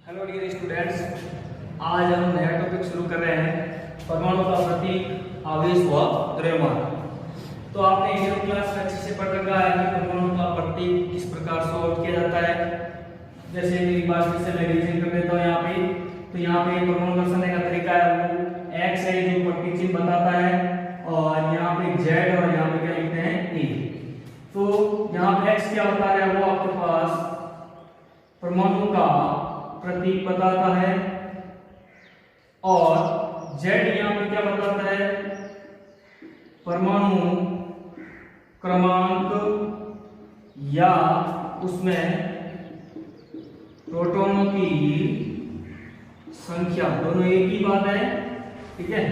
Hello dear students, आज हम नया टॉपिक शुरू कर रहे हैं परमाणु का प्रतीक, आवेश व द्रव्यमान। तो आपने इंटर क्लास में अच्छे से पढ़ रखा है कि परमाणु का प्रतीक किस प्रकार से आउट किया जाता है। जैसे मेरी बात से मैं रिवीजन कर देता हूँ यहाँ पे। तो यहाँ पे परमाणु दर्शाने का तरीका है वो एक्स है जो प्रतीक चिन्ह बताता है, और यहाँ पे जेड और यहाँ पे क्या लिखते हैं ए। तो यहाँ पे एक्स क्या होता है, वो आपके पास परमाणु का प्रतीक बताता है, और जेड यहाँ पे क्या बताता है, परमाणु क्रमांक या उसमें प्रोटॉनों की संख्या, दोनों एक ही बात है। ठीक है,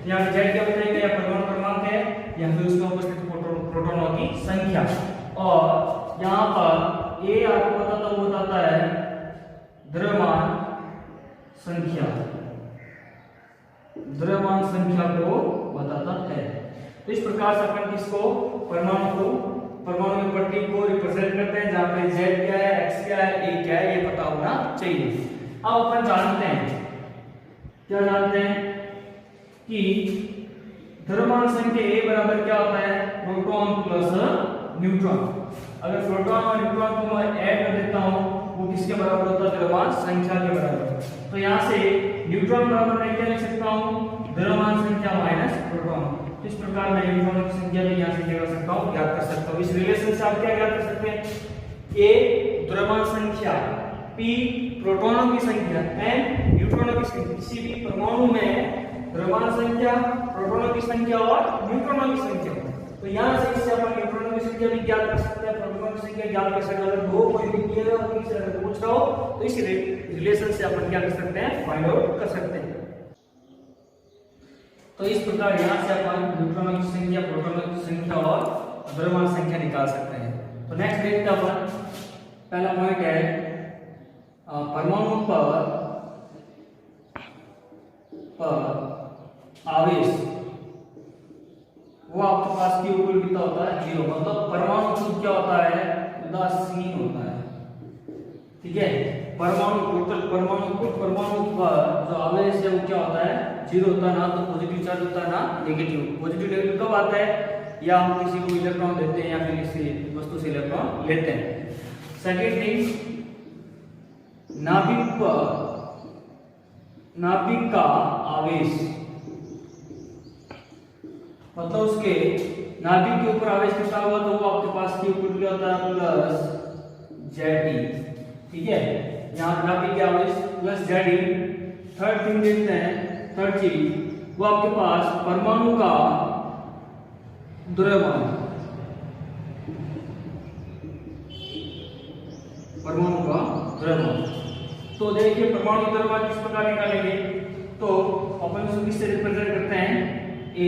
यहाँ पे जेड क्या बताएगा, या परमाणु क्रमांक है या फिर उसमें उपस्थित प्रोटॉनों की संख्या। और यहाँ पर ए आपको बताता है द्रव्यमान संख्या, द्रव्यमान संख्या को बताता है। तो इस प्रकार से अपन किसको, परमाणु के प्रतीक को रिप्रेजेंट करते हैं, जहां पे z क्या है, x क्या है, a क्या है, ये पता होना चाहिए। अब अपन जानते हैं, क्या जानते हैं कि द्रव्यमान संख्या a बराबर क्या होता है, प्रोटॉन प्लस न्यूट्रॉन। अगर प्रोटॉन और न्यूट्रॉन को मैं ऐड कर देता हूं, वो किसके बराबर होता है, द्रव्यमान संख्या के बराबर। तो यहाँ से न्यूट्रॉन बराबर मैं क्या लिख सकता हूँ, द्रव्यमान संख्या माइनस प्रोटॉन। इस प्रकार मैं न्यूट्रॉन की संख्या भी यहाँ से क्या कर सकता हूँ, ज्ञात कर सकता हूँ। इस रिलेशन से आप क्या ज्ञात कर सकते हैं, ए द्रव्यमान संख्या, पी प्रोटॉनों की संख्या, एन न्यूट्रॉनों की संख्या। किसी भी परमाणु में द्रव्यमान संख्या, प्रोटॉनों की संख्या और न्यूट्रॉनों की संख्या। तो यहाँ से इससे अपन न्यूट्रॉनों की संख्या भी ज्ञात कर सकते हैं, प्रोटॉनों की संख्या ज्ञात कर सकते हैं। अगर दो कोई भी दिया हो, किसी से पूछ रहा हो, तो इस रिलेशन से अपन क्या कर सकते हैं, फाइंड आउट कर सकते हैं। तो इस प्रकार यहाँ से अपन न्यूट्रॉनों की संख्या, प्रोटॉनों की संख्या और द्रव्यमान संख्या निकाल सकते हैं। तो नेक्स्ट देखते हैं अपन, पहला पॉइंट है परमाणु पर आवेश, वो आपके पास की ऊपर कितना होता है, 0। मतलब परमाणु खुद क्या होता है, उदासीन होता है। ठीक है, परमाणु पर जो आवेश है वो क्या होता है, 0 होता है। ना तो पॉजिटिव चार्ज होता है ना नेगेटिव। पॉजिटिव नेगेटिव कब आता है, या हम किसी को इलेक्ट्रॉन देते हैं या फिर किसी वस्तु से इलेक्ट्रॉन लेते हैं। सेकेंड थिंग, नाभिक का आवेश, मतलब उसके नाभिक के ऊपर आवेश कितना हुआ, तो वो आपके पास की ऊपर क्या होता है, प्लस जेड। ठीक है, यहाँ नाभिक के आवेश प्लस जेड। थर्ड थिंग देखते हैं, थर्ड चीज, वो आपके पास परमाणु का द्रव्यमान, परमाणु का द्रव्यमान। तो देखिए परमाणु द्रव्यमान किस प्रकार निकालेंगे, तो अपन इसको किससे रिप्रेजेंट करते हैं, ए,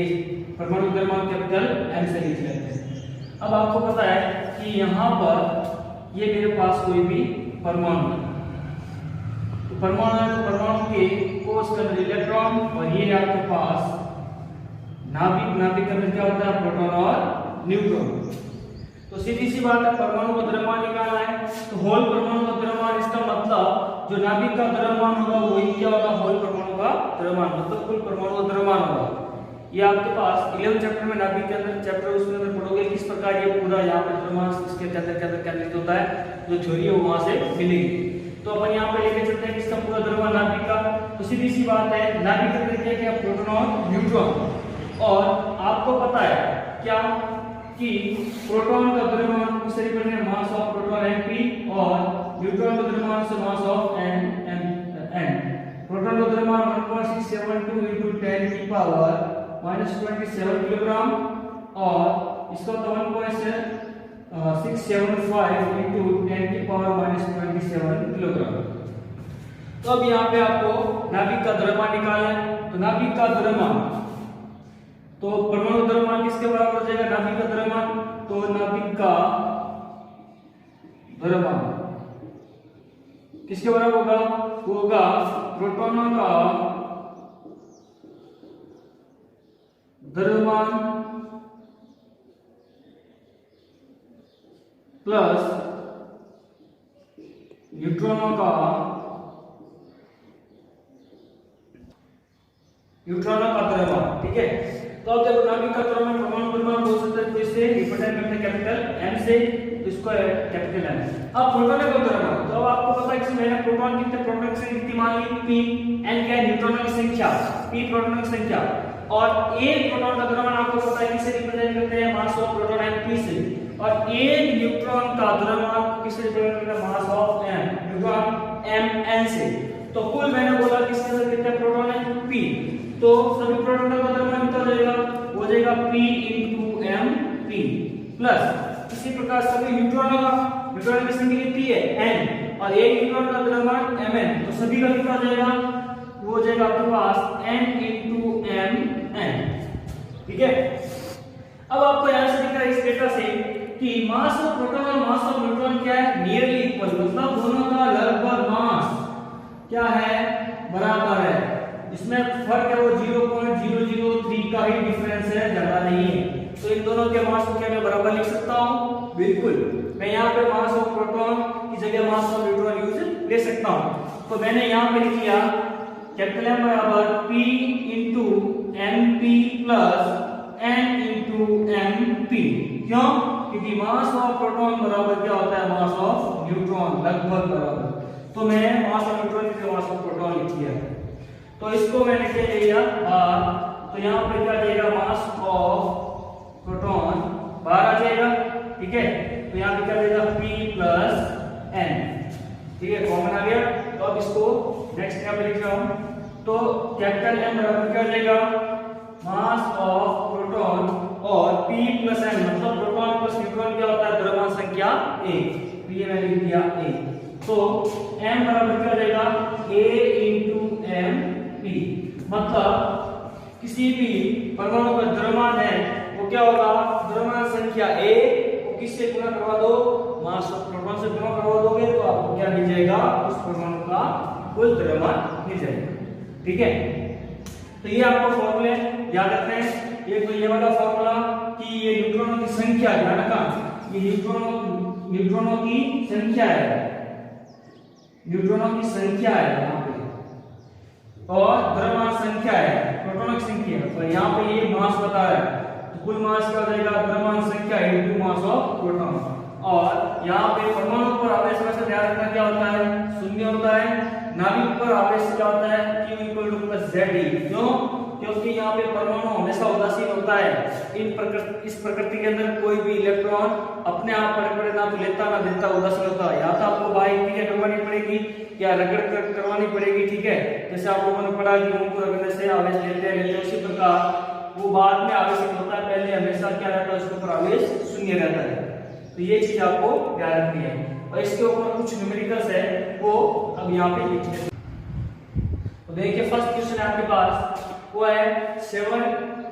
परमाणु द्रव्यमान कैपिटल एम से लिख लेते हैं। अब आपको पता है कि यहाँ पर ये मेरे पास कोई भी परमाणु है, तो परमाणु है, तो परमाणु के कोष के अंदर इलेक्ट्रॉन, और ये आपके पास नाभिक के अंदर क्या होता है, प्रोटॉन और न्यूट्रॉन। तो सीधी सी बात है, परमाणु का द्रव्यमान निकालना है, तो होल परमाणु का द्रव्यमान, इसका मतलब जो नाभिक का द्रव्यमान होगा वही क्या होगा, होल परमाणु का द्रव्यमान, मतलब कुल परमाणु का द्रव्यमान होगा। ये आपके पास 11 चैप्टर में नाभिक के अंदर चैप्टर उसके अंदर पढ़ोगे किस प्रकार ये पूरा यहाँ पे द्रव्यमान इसके अंदर केंद्रित होता है, जो थ्योरी है वो वहां से मिलेगी। तो अपन यहाँ पे लेके चलते हैं किसका पूरा द्रव्यमान, नाभिक का। तो सीधी सी बात है, नाभिक के अंदर क्या क्या, प्रोटॉन और न्यूट्रॉन। और आपको पता है क्या कि प्रोटॉन का द्रव्यमान किससे रिप्रेजेंट है, मास ऑफ प्रोटॉन Mp, और न्यूट्रॉन का द्रव्यमान से मास ऑफ N। प्रोटॉन का द्रव्यमान 1.672 into 10 की पावर -27 किलोग्राम, और इसका 1.675 into 10 की पावर -27 किलोग्राम। तो अब यहाँ पे आपको नाभिक का द्रव्यमान निकालना है। तो नाभिक का द्रव्यमान, तो परमाणु द्रव्यमान किसके बराबर हो जाएगा, नाभिक का द्रव्यमान। तो नाभिक का द्रव्यमान किसके बराबर होगा, होगा प्रोटॉनों का द्रव्यमान प्लस न्यूट्रॉनों का न्यूट्रॉनों का द्रव्यमान, ठीक है। तो अब जब नाभिक का द्रव्यमान परमाणु द्रव्यमान बोल सकते हैं, तो इसे रिप्रेजेंट करते हैं कैपिटल M से, तो इसको है कैपिटल M। अब प्रोटॉनों का द्रव्यमान, तो अब आपको पता है कि मैंने प्रोटॉन कितने, प्रोटॉन की संख्या मान ली P, N क्या है न्यूट्रॉनों की संख्या, P प्रोटॉनों की संख्या, और एक प्रोटॉन का द्रव्यमान आपको पता है किससे रिप्रेजेंट करते हैं, मास ऑफ प्रोटॉन है P से, और एक न्यूट्रॉन का द्रव्यमान किससे रिप्रेजेंट करते हैं, mass of M, neutron Mn से। तो कुल मैंने बोला किसके अंदर कितने प्रोटॉन है P, तो सभी प्रोटॉन का द्रव्यमान कितना हो जाएगा, हो जाएगा P into Mp प्लस इसी प्रकार सभी न्यूट्रॉनों का, न्यूट्रॉन की संख्या कितनी है N, और एक न्यूट्रॉन का द्रव्यमान Mn, तो सभी का कितना हो जाएगा, वो हो जाएगा आपके पास N into Mn, ठीक है। अब आपको यहां से दिख रहा है इस डेटा से कि मास ऑफ प्रोटॉन और मास ऑफ न्यूट्रॉन क्या है, नियरली इक्वल, मतलब दोनों का लगभग मास क्या है, बराबर है। इसमें फर्क है वो 0.003 का ही डिफरेंस है, ज्यादा नहीं है। तो इन दोनों के मास को क्या मैं बराबर लिख सकता हूं, बिल्कुल। मैं यहाँ पे मास ऑफ प्रोटॉन की जगह मास ऑफ न्यूट्रॉन यूज ले सकता हूं। तो मैंने यहाँ पे लिख लिया कैपिटल M बराबर P into Mp plus N into Mp, क्यों, क्योंकि मास ऑफ प्रोटॉन बराबर क्या होता है, मास ऑफ न्यूट्रॉन, लगभग बराबर। तो मैं मास ऑफ न्यूट्रॉन की जगह मास ऑफ प्रोटॉन लिख लिया, तो इसको मैंने क्या ले लिया R, तो यहाँ पे क्या जाएगा, मास ऑफ प्रोटॉन बाहर आ जाएगा, ठीक है। तो यहाँ पे क्या जाएगा P प्लस N, ठीक है, कॉमन आ गया। तो अब इसको नेक्स्ट यहाँ पे लिख रहा हूँ, तो कैपिटल M बराबर क्या हो जाएगा, मास ऑफ प्रोटॉन और P प्लस N, मतलब प्रोटॉन प्लस न्यूट्रॉन क्या होता है, द्रव्यमान संख्या A, तो ये मैंने लिख दिया A। तो M बराबर क्या हो जाएगा, A into Mp, मतलब किसी भी परमाणु का द्रव्यमान है वो क्या होगा, द्रव्यमान संख्या A को किससे गुणा करवा दो, मास ऑफ प्रोटॉन से गुणा करवा दोगे, तो आपको क्या मिल जाएगा, उस परमाणु का कुल द्रव्यमान मिल जाएगा, ठीक है। तो ये आपको फॉर्मूले याद रखना है। एक तो ये वाला फॉर्मूला कि ये न्यूट्रॉनों की संख्या, ध्यान रखना, ये न्यूट्रॉनों की संख्या है, न्यूट्रॉनों की संख्या है यहाँ पे, और द्रव्यमान संख्या है, प्रोटॉनों की संख्या। तो यहाँ पे ये मास बता रहा है, तो कुल मास क्या हो जाएगा, द्रव्यमान संख्या इनटू मास ऑफ प्रोटॉन। और यहाँ पे परमाणु पर आवेश वैसे ध्यान रखना क्या होता है, शून्य होता है। नाभिक पर आवेश क्या होता है, Q equal two plus Ze, क्यों, क्योंकि यहाँ पे परमाणु हमेशा उदासीन होता है। इस प्रकृति के अंदर कोई भी इलेक्ट्रॉन अपने आप पड़े ना तो लेता ना देता, उदासीन होता है। या तो आपको बाहर क्रिया करवानी पड़ेगी या रगड़ करवानी पड़ेगी, ठीक है। जैसे आप लोगों ने पढ़ा कि उनको रगड़ने से आवेश लेते हैं, उसी प्रकार वो बाद में आवेशित होता है, पहले हमेशा क्या रहता है, उसके ऊपर आवेश शून्य रहता है। तो ये चीज आपको ध्यान रखनी है। और इसके ऊपर कुछ न्यूमेरिकल्स है, वो अब यहाँ पे लिखते हैं। तो देखिए फर्स्ट क्वेश्चन है आपके पास, वो है 7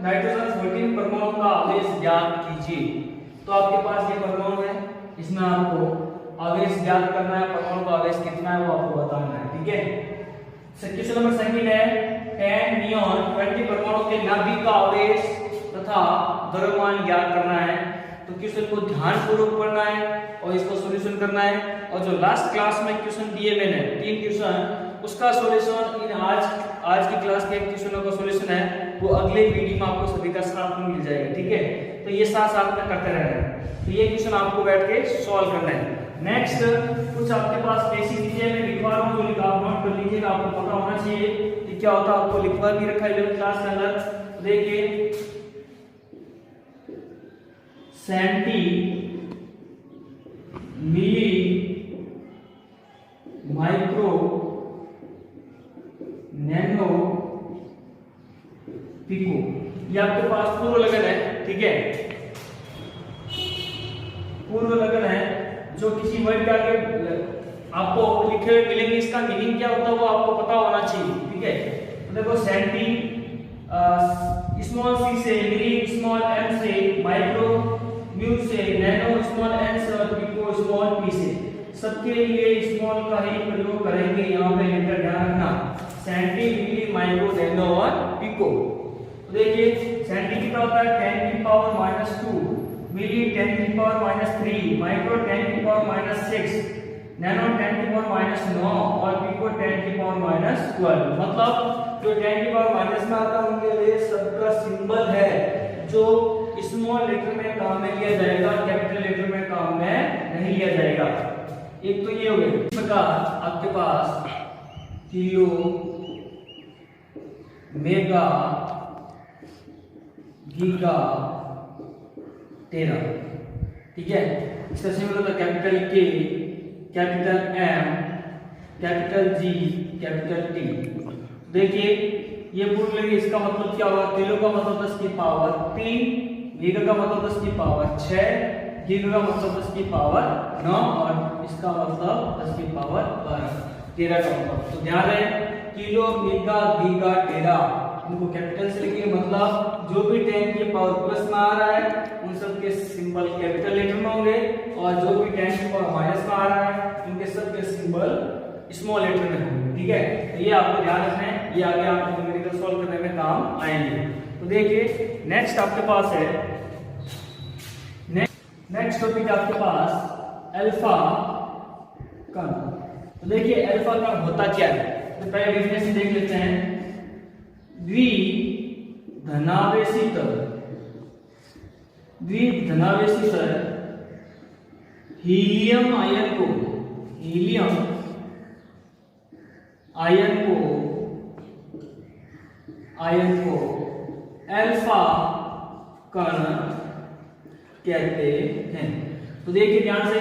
नाइट्रोजन 14 परमाणु का आवेश ज्ञात कीजिए। तो आपके पास ये परमाणु है, इसमें आपको आवेश ज्ञात करना है, परमाणु का आवेश कितना है वो आपको बताना है, ठीक है। क्वेश्चन नंबर सेकंड है 10 नियॉन 20 परमाणु के नाभिक का आवेश तथा द्रव्यमान ज्ञात करना है। तो क्वेश्चन को ध्यानपूर्वक पढ़ना है और इसको सॉल्यूशन करना है। और जो लास्ट क्लास में क्वेश्चन दिए मैंने 3 क्वेश्चन, उसका सॉल्यूशन इन आज की क्लास के क्वेश्चनों का सॉल्यूशन है वो अगले वीडियो में आपको सभी का साथ में मिल जाएगा, ठीक है। तो ये साथ में करते रहना है। तो ये क्वेश्चन आपको बैठ के सॉल्व करना है। नेक्स्ट कुछ आपके पास ऐसी चीजें मैं लिखवा रहा हूँ, जो लिखा आप नोट कर लीजिएगा, आपको पता होना चाहिए कि क्या होता है। आपको लिखवा भी रखा है 11th क्लास के अंदर। तो देखिए centi milli micro nano pico, ये आपके पास पूर्व लगन है, ठीक है। पूर्व लगन है जो किसी वर्ड के आगे आपको लिखे हुए मिलेंगे, इसका मीनिंग क्या होता है वो आपको पता होना चाहिए, ठीक है। तो देखो सेंटी स्मॉल सी से, मिली स्मॉल एम से, माइक्रो म्यू से, नैनो स्मॉल एन से और पिको स्मॉल पी से, सबके लिए स्मॉल का ही प्रयोग करेंगे। यहाँ पे लेकर ध्यान रखना सेंटी, मिली, माइक्रो, नैनो और पिको। तो देखिए सेंटी कितना होता है 10 की पावर -2, मिली 10 की पावर -3, माइक्रो 10 की पावर -6, नैनो 10 की पावर -9 और पिको 10 की पावर -12। मतलब जो 10 की पावर माइनस में आता है उनके लिए सबका सिंबल है जो स्मॉल लेटर में काम में लिया जाएगा, कैपिटल लेटर में काम में नहीं लिया जाएगा। एक तो ये हो गया। इस प्रकार आपके पास किलो, मेगा, गीगा, टेरा, ठीक है। इसका सिंबल होता है capital K, capital M, capital G, capital T. देखिए ये पूर्ण लेंगे, इसका मतलब क्या होगा, किलो का मतलब 10 की पावर 3, गीगा का मतलब 10 की पावर 6, गीगा का मतलब 10 की पावर 9 और इसका मतलब 10 की पावर 12, 13 का मतलब। तो ध्यान रहे किलो, मेगा, गीगा, टेरा इनको कैपिटल से लिखिए, मतलब जो भी 10 की पावर प्लस में आ रहा है उन सब के सिंबल कैपिटल लेटर में होंगे और जो भी 10 की पावर माइनस में आ रहा है उनके सब के सिंबल स्मॉल लेटर में होंगे, ठीक है। तो ये आपको ध्यान रखना है, ये आगे आपको न्यूमेरिकल सॉल्व करने में काम आएंगे। तो देखिए नेक्स्ट आपके पास है, नेक्स्ट टॉपिक आपके पास अल्फा कण। तो देखिए अल्फा कण होता क्या है, तो पहले डेफिनेशन देख लेते हैं। द्विधनावेशी तल, द्विधनावेशी तल हीलियम आयन को, हीलियम आयन को अल्फा कण कहते हैं। तो देखिए ध्यान से,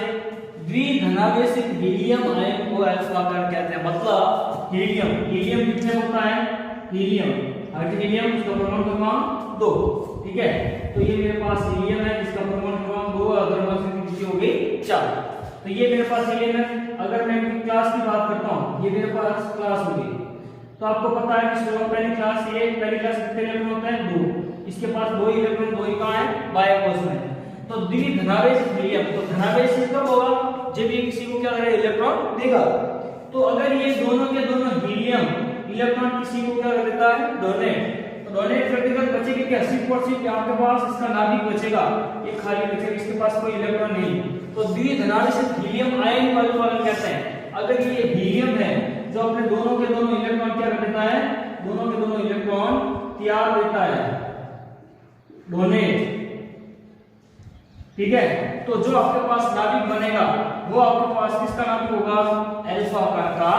द्विधनावेशित हीलियम आयन को अल्फा कण कहते हैं। मतलब हीलियम, हीलियम कितने होता है, हीलियम हाइड्रोजन, उसका परमाणु क्रमांक 2, ठीक है। तो ये मेरे पास हीलियम है जिसका परमाणु क्रमांक 2 और द्रव्यमान कितनी हो गई 4। तो ये मेरे पास हीलियम है। अगर मैं इनकी क्लास की बात करता हूं, ये मेरे पास क्लास होगी, तो आपको पता है कि पहली क्लास, ये पहली क्लास कितने इलेक्ट्रॉन होते हैं 2, इसके पास 2 इलेक्ट्रॉन, 2 ही कहां है, बाह्य कोश में। तो द्विधनावेशित हीलियम, तो धनावेशित कब होगा, जब ये किसी को क्या करेगा, इलेक्ट्रॉन देगा। तो अगर ये दोनों के दोनों हीलियम इलेक्ट्रॉन किसी को क्या कर देता है, डोनेट, तो डोनेट करते वक्त बचेगी क्या, 80% आपके पास इसका नाभिक बचेगा, ये खाली बचेगा, इसके पास कोई इलेक्ट्रॉन नहीं। तो द्विधनावेशित हीलियम आयन को अल्फा कण कहते हैं। अगर ये हीलियम है जो अपने दोनों के दोनों इलेक्ट्रॉन क्या कर देता है, दोनों के दोनों इलेक्ट्रॉन त्याग देता है, डोनेट, ठीक है। तो जो आपके पास नाभिक बनेगा वो आपके पास किसका नाभिक होगा, अल्फा कण का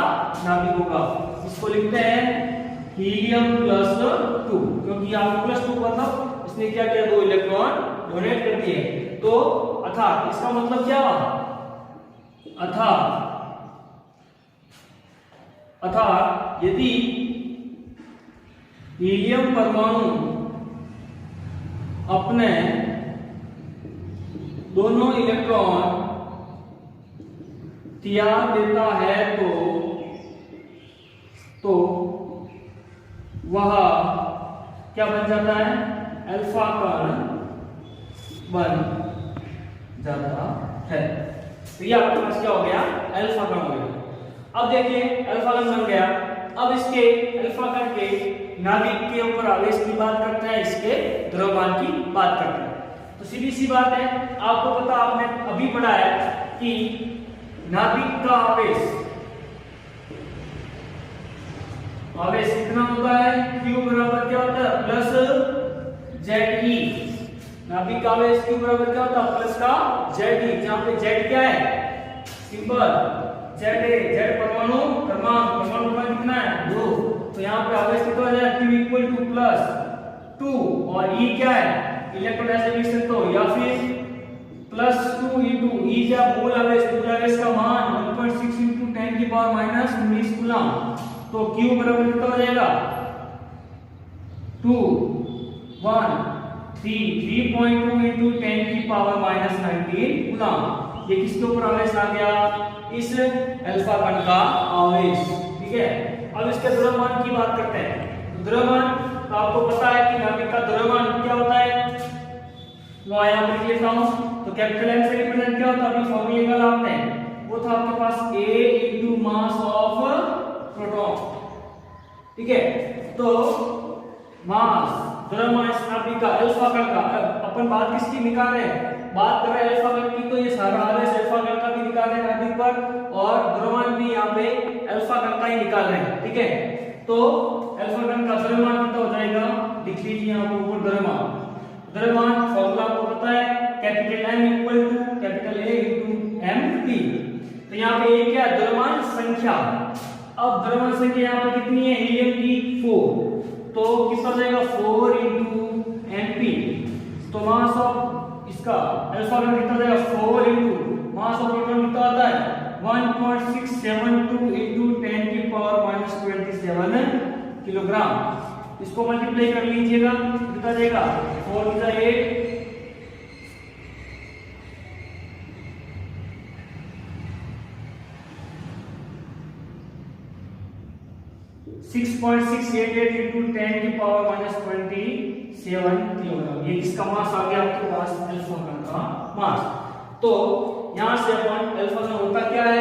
नाभिक होगा। इसको लिखते हैं हीलियम प्लस 2, क्योंकि यहाँ प्लस 2 मतलब इसने क्या किया, 2 इलेक्ट्रॉन डोनेट कर दिए। तो अर्थात इसका मतलब क्या, अर्थात यदि हीलियम परमाणु अपने दोनों इलेक्ट्रॉन त्याग देता है तो वह क्या बन जाता है, अल्फा कण बन जाता है। तो ये आपके पास क्या हो गया, अल्फा कण हो गया। अब देखिए अल्फा कण बन गया, अब इसके अल्फा कण के नाभिक के ऊपर आवेश की बात करते हैं, इसके द्रव्यमान की बात करते हैं। तो सीधी सी बात है, आपको पता, आपने अभी पढ़ा है कि नाभिक का आवेश कितना होता है, Q बराबर क्या होता है, प्लस ZE। नाभिक का आवेश Q बराबर क्या होता है, प्लस का ZE, जहां पे Z क्या है, सिंबल ZA, Z परमाणु क्रमांक, परमाणु क्रमांक कितना है 2। तो यहाँ पे आवेश कितना हो जाएगा, Q इक्वल टू प्लस 2 और E क्या है, इलेक्ट्रॉन ऐसे लिख सकते हो, या फिर प्लस 2 इंटू E क्या मूल आवेश, मूल आवेश का मान 1.6 इंटू 10 की पावर माइनस 19 कूलम। तो Q बराबर कितना हो जाएगा, 2 1 3.2 इंटू 10 की पावर माइनस 19 कूलम। ये किसके ऊपर आवेश आ गया, इस अल्फा कण का आवेश, ठीक है। अब इसके द्रव्यमान की बात करते हैं। द्रव्यमान तो आपको पता है कि नाभिक का द्रव्यमान क्या होता है, वो यहाँ पर लिख लेता हूं। तो कैपिटल M से रिप्रेजेंट क्या होता है, अभी फॉर्मूला निकाला आपने, वो था आपके पास A into mass of proton, ठीक है। तो मास, द्रव्यमान नाभिक का अल्फा कण का, अपन बात किसकी निकाल रहे हैं, बात कर रहे हैं अल्फा कण की, तो ये सारा आवेश अल्फा कण का भी निकाल रहे हैं नाभिक पर, और द्रव्यमान भी यहाँ पे अल्फा कण का ही निकाल रहे हैं, ठीक है। तो अल्फा कण का द्रव्यमान कितना हो जाएगा, लिख लीजिए यहाँ पर ऊपर द्रव्यमान। द्रव्यमान फॉर्मूला आपको पता है, capital M equal to capital A into mp। तो यहाँ पे ये क्या द्रव्यमान संख्या। अब द्रव्यमान संख्या यहाँ पे कितनी है, हीलियम की 4, तो कितना हो जाएगा 4 इनटू mp। तो मास ऑफ इसका अल्फा कण कितना हो जाएगा 4 इनटू मास ऑफ प्रोटॉन कितना आता है 1.672 इनटू 10 की पावर -27 किलोग्राम। इसको मल्टीप्लाई कर लीजिएगा, कितना जाएगा 4 की 8, 6.688 into 10 की पावर -27 किलोग्राम। ये किसका मास आ गया आपके पास, अल्फा कण का मास। तो यहां से अपन अल्फा कण होता क्या है,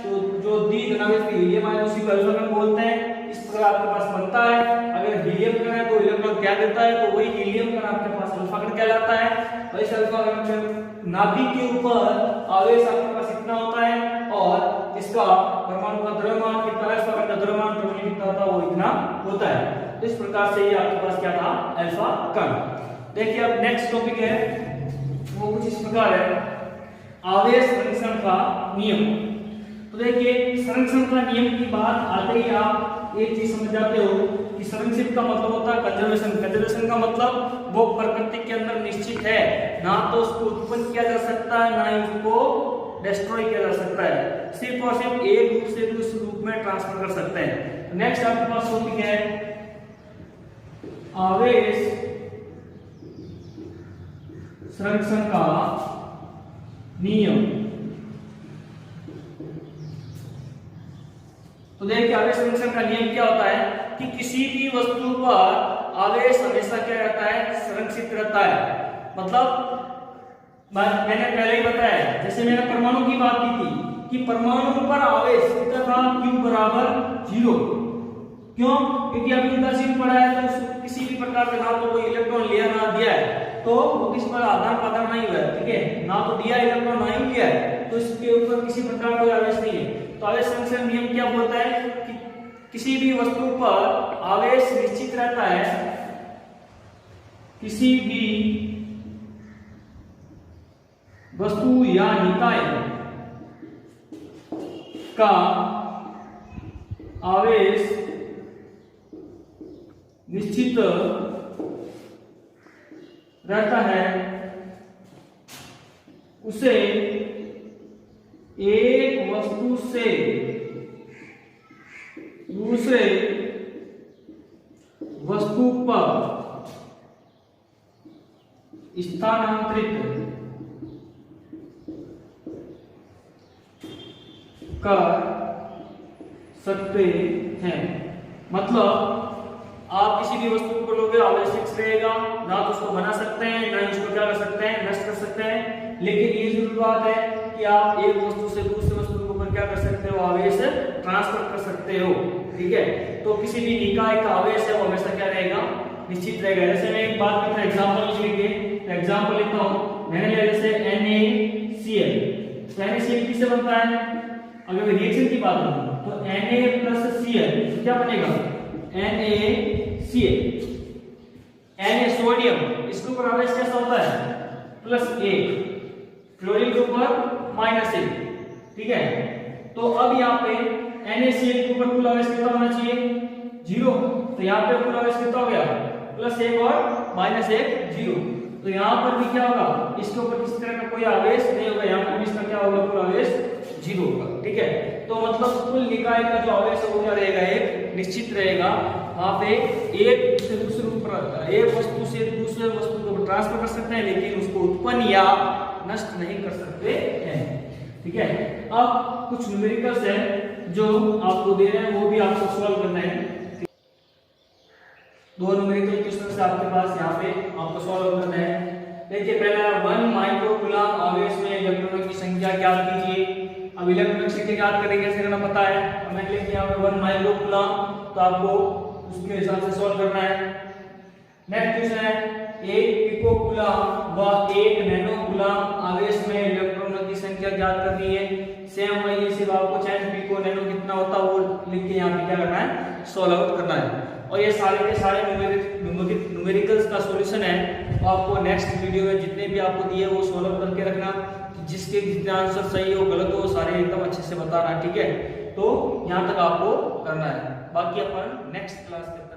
तो जो द्विघनावित हीलियम है उसी को अल्फा कण बोलते हैं। इस प्रकार आपके पास बनता है। अगर हीलियम कण है तो इलेक्ट्रॉन क्या देता है, तो वही हीलियम कण आपके पास अल्फा कण कहलाता है। वैसे अल्फा कण के नाभिक के ऊपर आवेश आपके पास इतना होता है और इसका परमाणु का द्रव्यमान कितना, अल्फा कण का द्रव्यमान टोटली कितना होता है, वो इतना होता है। तो इस प्रकार से ये आपके पास क्या था, अल्फा कण। देखिए अब नेक्स्ट टॉपिक है, वो कुछ इस प्रकार है, आवेश संरक्षण का नियम। तो देखिए संरक्षण का नियम की बात आते ही आप एक चीज समझ जाते हो कि संरक्षित का मतलब होता है कंजर्वेशन। कंजर्वेशन का मतलब वो प्रकृति के अंदर निश्चित है, ना तो उसको उत्पन्न किया जा सकता है, ना ही उसको डिस्ट्रॉय किया जा सकता है, सिर्फ और सिर्फ एक रूप से दूसरे रूप में ट्रांसफर कर सकते हैं। नेक्स्ट आपके पास टॉपिक है आवेश संरक्षण का नियम। तो देखिए आवेश संरक्षण का नियम क्या होता है कि किसी भी वस्तु पर आवेश हमेशा क्या रहता है, संरक्षित रहता है। मतलब मैंने पहले ही बताया, जैसे मैंने परमाणु की बात की थी कि परमाणु पर आवेश कितना था, Q बराबर 0। क्यों, क्योंकि अभी उदासीन पड़ा है तो किसी भी प्रकार का ना तो कोई इलेक्ट्रॉन लिया ना दिया है, तो वो किस पर आदान प्रदान नहीं हुआ है, ठीक है, ना तो दिया इलेक्ट्रॉन ना ही लिया है, तो इसके ऊपर किसी प्रकार कोई आवेश नहीं है। तो आवेश संरक्षण नियम क्या बोलता है कि किसी भी वस्तु पर आवेश निश्चित रहता है, किसी भी वस्तु या निकाय का आवेश निश्चित रहता है, उसे एक वस्तु से दूसरे वस्तु पर स्थानांतरित कर सकते हैं। मतलब आप किसी भी वस्तु को लोगे, आवेश फिक्स रहेगा, ना तो उसको बना सकते हैं, ना ही उसको क्या कर सकते हैं, नष्ट कर सकते हैं। लेकिन ये जरूर बात है कि आप एक वस्तु से दूसरे वस्तु के ऊपर क्या कर सकते हो, आवेश ट्रांसफर कर सकते हो, ठीक है। तो किसी भी निकाय का आवेश है वो हमेशा क्या रहेगा, निश्चित रहेगा। जैसे मैं एक बात करता हूं, एग्जांपल लिख लीजिए, एग्जांपल लिखता हूं, मैंने लिया जैसे NaCl। तो NaCl किससे बनता है, अगर मैं रिएक्शन की बात करूं तो Na+Cl क्या बनेगा, NaCl। Na सोडियम, इसके ऊपर आवेश कैसा होता है, +1, क्लोरीन के ऊपर -1, ठीक है। तो अब यहाँ पे NaCl के ऊपर कुल आवेश कितना होना चाहिए, 0। तो यहाँ पे कुल आवेश कितना हो गया, +1 और -1 0। तो यहाँ पर भी क्या होगा, इसके ऊपर किसी तरह का कोई आवेश नहीं होगा, यहाँ पर भी इसका क्या होगा, कुल आवेश 0 होगा, ठीक है। तो मतलब कुल निकाय का जो आवेश है वो क्या रहेगा, एक निश्चित रहेगा। वहां पे एक से दूसरे ऊपर, एक वस्तु से दूसरे वस्तु को ट्रांसफर कर सकते हैं, लेकिन उसको उत्पन्न या नष्ट नहीं कर सकते हैं, ठीक है। अब कुछ न्यूमेरिकल्स है जो आपको दे रहे हैं, वो भी आपको सॉल्व करना है। दो न्यूमेरिकल क्वेश्चन से आपके पास यहाँ पे आपको सॉल्व करना है। देखिए पहला 1 माइक्रोकूलम आवेश में इलेक्ट्रॉनों की संख्या ज्ञात कीजिए। अब इलेक्ट्रॉनों की संख्या ज्ञात करेंगे, कैसे करना पता है, अब मैंने लिख दिया 1 माइक्रोकूलम, तो आपको उसके हिसाब से सॉल्व करना है। नेक्स्ट क्वेश्चन है 1 पिकोकूलम व 1 नैनोकूलम आवेश में इलेक्ट्रॉनों की संख्या तारीख याद करनी है। सेम वही सिर्फ आपको चाहे पिको नैनो कितना होता है वो लिख के यहाँ पे क्या करना है, सॉल्व आउट करना है। और ये सारे के सारे न्यूमेरिकल्स का सॉल्यूशन है, तो आपको नेक्स्ट वीडियो में जितने भी आपको दिए वो सॉल्व करके रखना, जिसके जितने आंसर सही हो गलत हो सारे एकदम अच्छे से बताना, ठीक है। तो यहाँ तक आपको करना है, बाकी अपन नेक्स्ट क्लास के